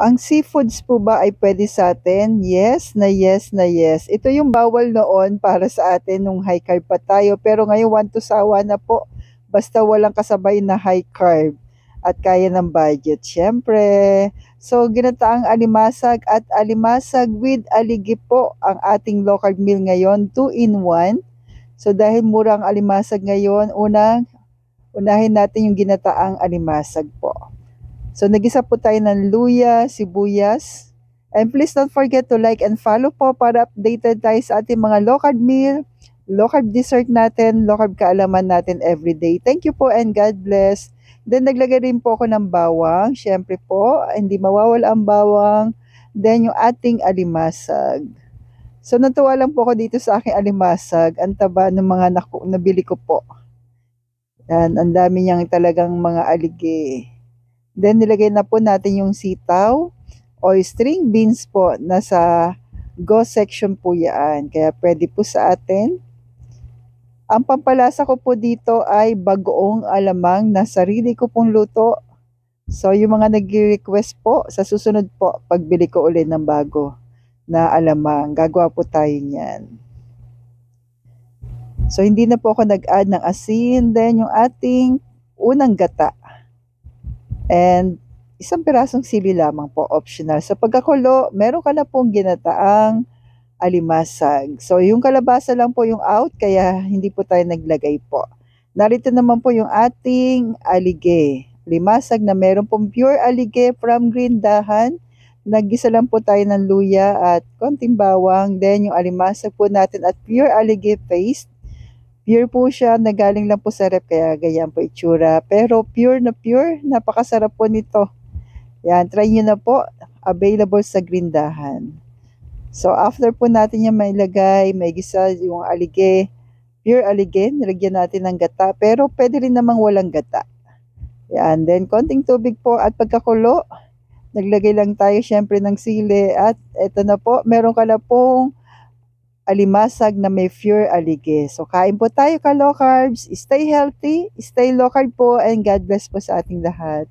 Ang seafoods po ba ay pwede sa atin? Yes na yes na yes. Ito yung bawal noon para sa atin nung high carb pa tayo, pero ngayon want to sawa na po. Basta walang kasabay na high carb at kaya ng budget, syempre. So, ginataang alimasag at alimasag with aligi po ang ating local meal ngayon, 2 in 1. So, dahil murang alimasag ngayon, unahin natin yung ginataang alimasag po. So, nagisa po tayo ng luya, sibuyas. And please don't forget to like and follow po para updated tayo sa ating mga local meal, local dessert natin, local kaalaman natin everyday. Thank you po and God bless. Then, naglagay rin po ako ng bawang. Siyempre po, hindi mawawala ang bawang. Then, yung ating alimasag. So, natuwa lang po ako dito sa aking alimasag. Ang taba ng mga nabili ko po. Yan, ang dami niyang talagang mga aligi. Then nilagay na po natin yung sitaw o string beans po. Nasa go section po yan. Kaya pwede po sa atin. Ang pampalasa ko po dito ay bagoong alamang na sarili ko pong luto. So yung mga nag-request po, sa susunod po, pagbili ko ulit ng bago na alamang, gagawa po tayo niyan. So hindi na po ako nag-add ng asin. Then yung ating unang gata. And isang pirasong sili lamang po, optional. Sa pagkakulo, meron ka na pong ginataang alimasag. So, yung kalabasa lang po yung out, kaya hindi po tayo naglagay po. Narito naman po yung ating alige. Limasag na meron pong pure alige from Grindahan. Naggisa lang po tayo ng luya at konting bawang. Then, yung alimasag po natin at pure alige paste. Pure po siya, nagaling lang po sa rep, kaya ganyan po itsura. Pero pure, napakasarap po nito. Yan, try nyo na po. Available sa Grindahan. So, after po natin yung mailagay, may gisa yung alige, pure alige, nilagyan natin ng gata. Pero pwede rin namang walang gata. Yan, then konting tubig po at pagkakulo, naglagay lang tayo syempre ng sili. At eto na po, meron ka na pong alimasag na may pure alige. So, kain po tayo ka low carbs. Stay healthy, stay low carb po, and God bless po sa ating lahat.